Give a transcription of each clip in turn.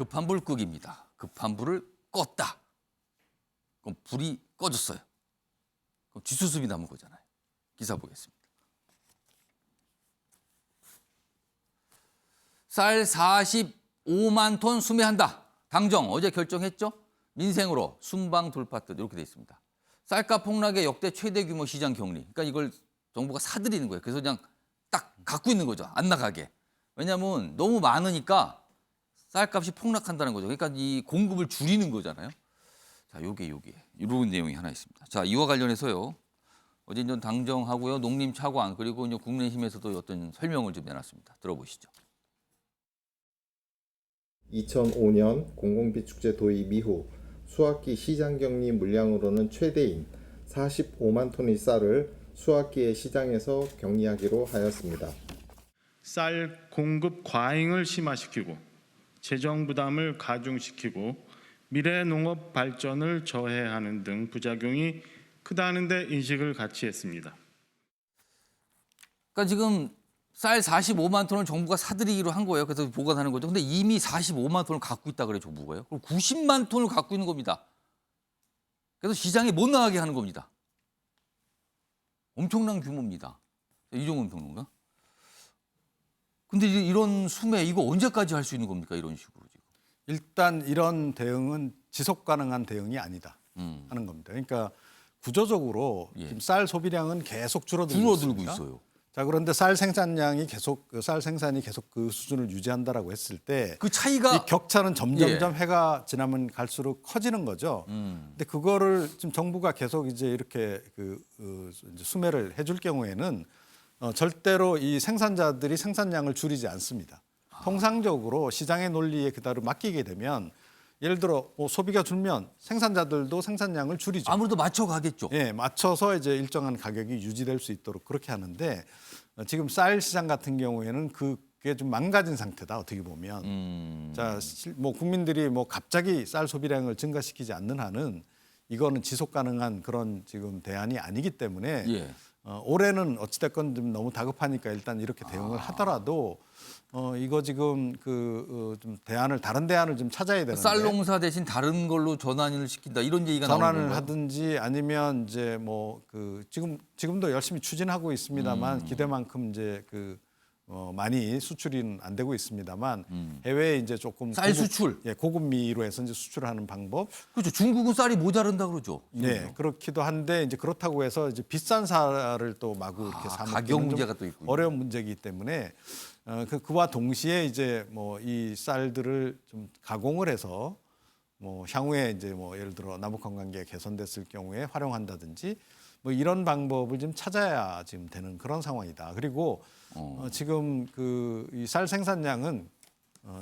급한 불 끄기입니다. 급한 불을 껐다. 그럼 불이 꺼졌어요. 그럼 뒷수습이 남은 거잖아요. 기사 보겠습니다. 쌀 45만 톤 수매한다. 당정 어제 결정했죠. 민생으로 순방 돌파 뜻 이렇게 돼 있습니다. 쌀값 폭락의 역대 최대 규모 시장 격리. 그러니까 이걸 정부가 사들이는 거예요. 그래서 그냥 딱 갖고 있는 거죠. 안 나가게. 왜냐하면 너무 많으니까 쌀값이 폭락한다는 거죠. 그러니까 이 공급을 줄이는 거잖아요. 자, 요게 이런 내용이 하나 있습니다. 자, 이와 관련해서요. 어제 이제 당정하고요, 농림차관 그리고 이제 국민의힘에서도 어떤 설명을 좀 내놨습니다. 들어보시죠. 2005년 공공비축제 도입 이후 수확기 시장격리 물량으로는 최대인 45만 톤의 쌀을 수확기에 시장에서 격리하기로 하였습니다. 쌀 공급 과잉을 심화시키고 재정 부담을 가중시키고 미래 농업 발전을 저해하는 등 부작용이 크다는 데 인식을 같이 했습니다. 그러니까 지금 쌀 45만 톤을 정부가 사들이기로 한 거예요. 그래서 보관하는 거죠. 근데 이미 45만 톤을 갖고 있다 그래 정부가요. 그럼 90만 톤을 갖고 있는 겁니다. 그래서 시장에 못 나가게 하는 겁니다. 엄청난 규모입니다. 이종훈 평론가. 근데 이런 수매 이거 언제까지 할 수 있는 겁니까? 이런 식으로 지금. 일단 이런 대응은 지속 가능한 대응이 아니다 하는 겁니다. 그러니까 구조적으로 지금 쌀 소비량은 계속 줄어들고 있습니다. 있어요. 자, 그런데 쌀 생산량이 계속 쌀 생산이 계속 그 수준을 유지한다라고 했을 때 그 차이가 이 격차는 점점점 해가 지나면 갈수록 커지는 거죠. 근데 그거를 지금 정부가 계속 이제 이렇게 이제 수매를 해줄 경우에는 절대로 이 생산자들이 생산량을 줄이지 않습니다. 통상적으로 시장의 논리에 그대로 맡기게 되면 예를 들어 소비가 줄면 생산자들도 생산량을 줄이죠. 아무래도 맞춰 가겠죠. 예, 맞춰서 이제 일정한 가격이 유지될 수 있도록 그렇게 하는데 지금 쌀 시장 같은 경우에는 그게 좀 망가진 상태다 어떻게 보면. 자, 뭐 국민들이 뭐 갑자기 쌀 소비량을 증가시키지 않는 한은 이거는 지속 가능한 그런 지금 대안이 아니기 때문에 올해는 어찌됐건 좀 너무 다급하니까 일단 이렇게 대응을 하더라도 이거 지금 좀 다른 대안을 좀 찾아야 되는데 쌀 농사 대신 다른 걸로 전환을 시킨다 이런 얘기가 나오는 전환을 건가요? 하든지 아니면 이제 뭐 지금도 열심히 추진하고 있습니다만 기대만큼 이제 많이 수출이 안 되고 있습니다만 해외에 이제 조금 쌀 수출. 고급미로 해서 이제 수출하는 방법. 그렇죠. 중국은 쌀이 모자른다 그러죠. 네, 그렇기도 한데 이제 그렇다고 해서 이제 비싼 쌀을 또 마구 이렇게 사 가격 먹기는 문제가 또 있군요. 어려운 문제이기 때문에 그와 동시에 이제 뭐 이 쌀들을 좀 가공을 해서 뭐 향후에 이제 뭐 예를 들어 남북한 관계 개선됐을 경우에 활용한다든지 뭐 이런 방법을 좀 찾아야 지금 되는 그런 상황이다. 그리고 지금 이 쌀 생산량은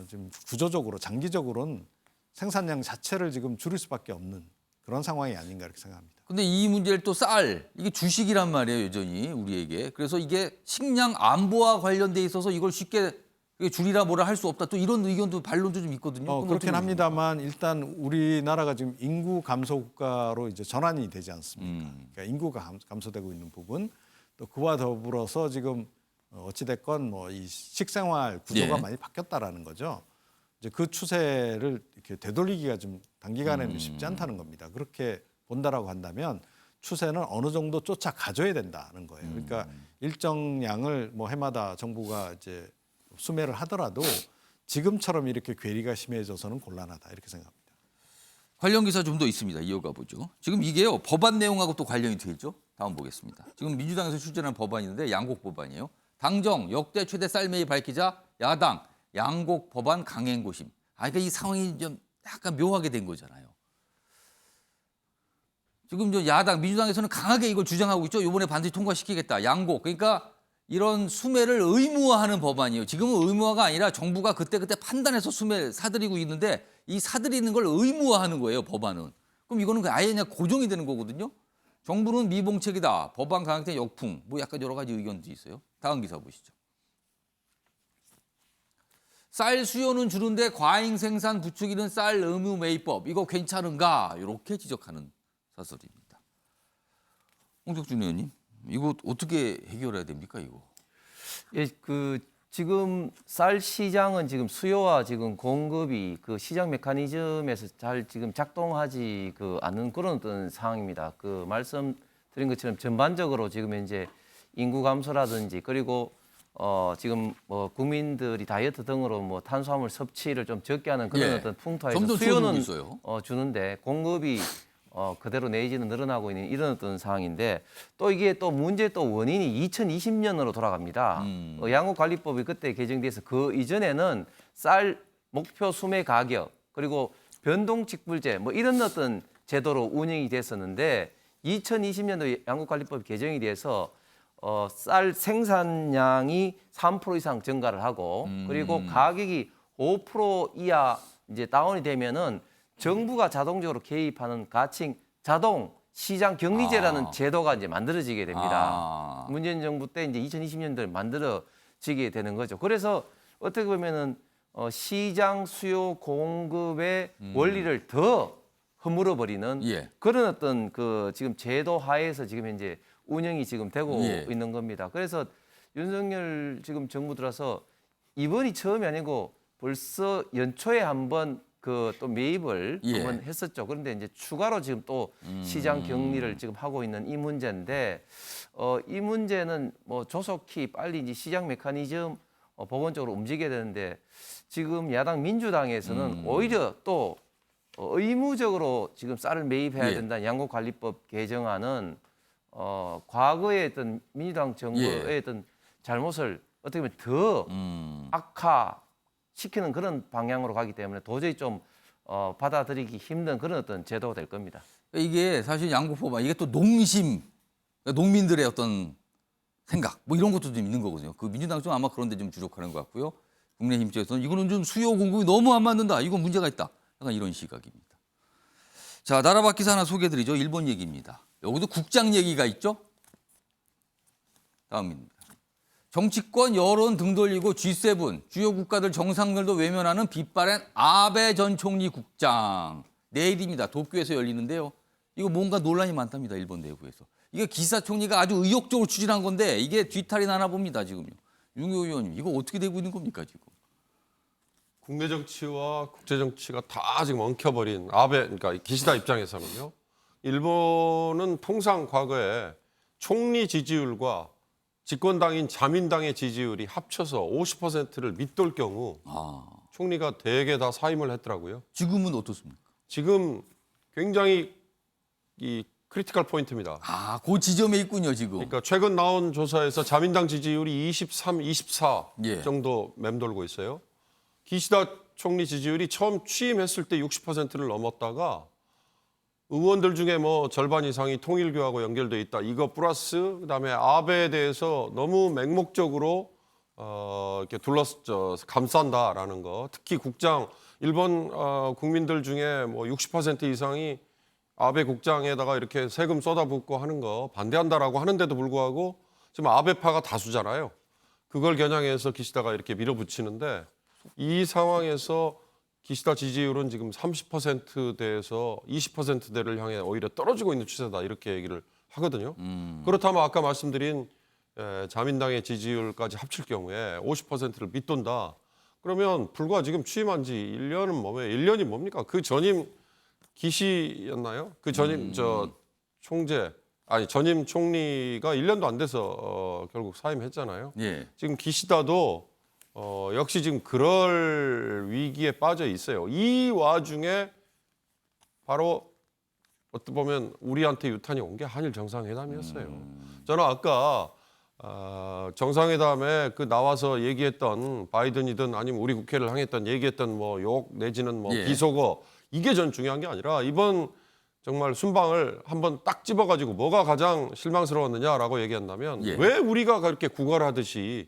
지금 구조적으로 장기적으로는 생산량 자체를 지금 줄일 수밖에 없는 그런 상황이 아닌가 이렇게 생각합니다. 근데 이 문제를 또 쌀 이게 주식이란 말이에요 여전히 우리에게. 그래서 이게 식량 안보와 관련돼 있어서 이걸 쉽게 줄이라 뭐라 할 수 없다. 또 이런 의견도 반론도 좀 있거든요. 그렇긴 합니다만 일단 우리나라가 지금 인구 감소 국가로 이제 전환이 되지 않습니까? 그러니까 인구가 감소되고 있는 부분 또 그와 더불어서 지금 어찌됐건 뭐 이 식생활 구조가 많이 바뀌었다라는 거죠. 이제 그 추세를 이렇게 되돌리기가 좀 단기간에는 쉽지 않다는 겁니다. 그렇게 본다라고 한다면 추세는 어느 정도 쫓아가줘야 된다는 거예요. 그러니까 일정량을 뭐 해마다 정부가 이제 수매를 하더라도 지금처럼 이렇게 괴리가 심해져서는 곤란하다 이렇게 생각합니다. 관련 기사 좀 더 있습니다. 이어가 보죠. 지금 이게요 법안 내용하고 또 관련이 되죠. 다음 보겠습니다. 지금 민주당에서 추진한 법안인데 양곡 법안이에요. 당정 역대 최대 쌀매입 밝히자 야당 양곡 법안 강행 고심. 그러니까 이 상황이 좀 약간 묘하게 된 거잖아요. 지금 야당 민주당에서는 강하게 이걸 주장하고 있죠. 이번에 반드시 통과시키겠다. 양곡. 그러니까 이런 수매를 의무화하는 법안이에요. 지금은 의무화가 아니라 정부가 그때그때 판단해서 수매 사들이고 있는데 이 사들이는 걸 의무화하는 거예요. 법안은. 그럼 이거는 아예 그냥 고정이 되는 거거든요. 정부는 미봉책이다. 법안 강행된 역풍. 뭐 약간 여러 가지 의견도 있어요. 다음 기사 보시죠. 쌀 수요는 줄은데 과잉 생산 부추기는 쌀 의무 매입법. 이거 괜찮은가? 이렇게 지적하는 사설입니다. 홍석준 의원님, 이거 어떻게 해결해야 됩니까, 이거? 예, 지금 쌀 시장은 지금 수요와 지금 공급이 그 시장 메커니즘에서 잘 지금 작동하지 않는 그런 어떤 상황입니다. 그 말씀드린 것처럼 전반적으로 지금 현재 인구 감소라든지 그리고 지금 뭐 국민들이 다이어트 등으로 뭐 탄수화물 섭취를 좀 적게 하는 그런 예. 어떤 풍토에서 점점 수요는 줄어들고 있어요. 주는데 공급이 그대로 내지는 늘어나고 있는 이런 어떤 상황인데 또 이게 또 문제 또 원인이 2020년으로 돌아갑니다. 양국관리법이 그때 개정돼서 그 이전에는 쌀 목표 수매 가격 그리고 변동직불제 뭐 이런 어떤 제도로 운영이 됐었는데 2020년도 양국관리법이 개정이 돼서 쌀 생산량이 3% 이상 증가를 하고 그리고 가격이 5% 이하 이제 다운이 되면은 정부가 자동적으로 개입하는 가칭 자동 시장 격리제라는 제도가 이제 만들어지게 됩니다. 문재인 정부 때 이제 2020년도에 만들어지게 되는 거죠. 그래서 어떻게 보면은 시장 수요 공급의 원리를 더 허물어 버리는 예. 그런 어떤 그 지금 제도 하에서 지금 현재 운영이 지금 되고 예. 있는 겁니다. 그래서 윤석열 지금 정부 들어서 이번이 처음이 아니고 벌써 연초에 한번 그 또 매입을 예. 한번 했었죠. 그런데 이제 추가로 지금 또 시장 격리를 지금 하고 있는 이 문제인데 이 문제는 뭐 조속히 빨리 이제 시장 메커니즘 복원적으로 움직여야 되는데 지금 야당 민주당에서는 오히려 또 의무적으로 지금 쌀을 매입해야 예. 된다는 양국관리법 개정안은 과거의 어떤 민주당 정부의 예. 어떤 잘못을 어떻게 보면 더 악화시키는 그런 방향으로 가기 때문에 도저히 좀 받아들이기 힘든 그런 어떤 제도가 될 겁니다. 이게 사실 양국법안 이게 또 농심 그러니까 농민들의 어떤 생각 뭐 이런 것도 좀 있는 거거든요. 그 민주당 좀 아마 그런데 좀 주력하는 것 같고요. 국민의힘 쪽에서는 이거는 좀 수요 공급이 너무 안 맞는다. 이건 문제가 있다. 약간 이런 시각입니다. 자, 나라 밖 기사 하나 소개해드리죠. 일본 얘기입니다. 여기도 국장 얘기가 있죠. 다음입니다. 정치권 여론 등 돌리고 G7 주요 국가들 정상들도 외면하는 빛바랜 아베 전 총리 국장. 내일입니다. 도쿄에서 열리는데요. 이거 뭔가 논란이 많답니다. 일본 내부에서. 이게 기시다 총리가 아주 의욕적으로 추진한 건데 이게 뒤탈이 나나 봅니다. 지금요. 윤교 의원님 이거 어떻게 되고 있는 겁니까 지금? 국내 정치와 국제 정치가 다 지금 엉켜버린 아베, 그러니까 기시다 입장에서는요. 일본은 통상 과거에 총리 지지율과 집권당인 자민당의 지지율이 합쳐서 50%를 밑돌 경우 총리가 대개 다 사임을 했더라고요. 지금은 어떻습니까? 지금 굉장히 이 크리티컬 포인트입니다. 그 지점에 있군요 지금. 그러니까 최근 나온 조사에서 자민당 지지율이 23, 24 예. 정도 맴돌고 있어요. 기시다 총리 지지율이 처음 취임했을 때 60%를 넘었다가 의원들 중에 뭐 절반 이상이 통일교하고 연결돼 있다. 이거 플러스 그다음에 아베에 대해서 너무 맹목적으로 이렇게 감싼다라는 거. 특히 국장 일본 국민들 중에 뭐 60% 이상이 아베 국장에다가 이렇게 세금 쏟아붓고 하는 거 반대한다라고 하는데도 불구하고 지금 아베파가 다수잖아요. 그걸 겨냥해서 기시다가 이렇게 밀어붙이는데 이 상황에서 기시다 지지율은 지금 30%대에서 20%대를 향해 오히려 떨어지고 있는 추세다 이렇게 얘기를 하거든요. 그렇다면 아까 말씀드린 자민당의 지지율까지 합칠 경우에 50%를 밑돈다. 그러면 불과 지금 취임한 지 1년은 뭐예요? 1년이 뭡니까? 그 전임 기시였나요? 그 전임 전임 총리가 1년도 안 돼서 결국 사임했잖아요. 예. 지금 기시다도 역시 지금 그럴 위기에 빠져 있어요. 이 와중에 바로 어떻게 보면 우리한테 유탄이 온 게 한일 정상회담이었어요. 저는 아까 정상회담에 그 나와서 얘기했던 바이든이든 아니면 우리 국회를 향했던 얘기했던 뭐 욕 내지는 뭐 예. 비속어 이게 전 중요한 게 아니라 이번 정말 순방을 한번 딱 집어가지고 뭐가 가장 실망스러웠느냐라고 얘기한다면 예. 왜 우리가 그렇게 구걸하듯이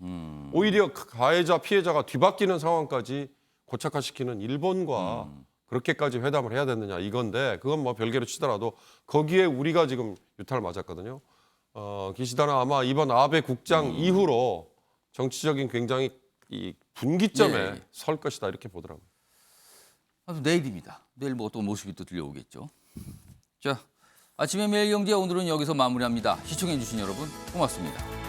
오히려 가해자 피해자가 뒤바뀌는 상황까지 고착화시키는 일본과 그렇게까지 회담을 해야 됐느냐 이건데 그건 뭐 별개로 치더라도 거기에 우리가 지금 유탄을 맞았거든요. 기시다는 아마 이번 아베 국장 이후로 정치적인 굉장히 이 분기점에 예. 설 것이다 이렇게 보더라고요. 내일입니다. 내일 뭐 어떤 모습이 또 들려오겠죠. 자, 아침의 매일경제 오늘은 여기서 마무리합니다. 시청해주신 여러분 고맙습니다.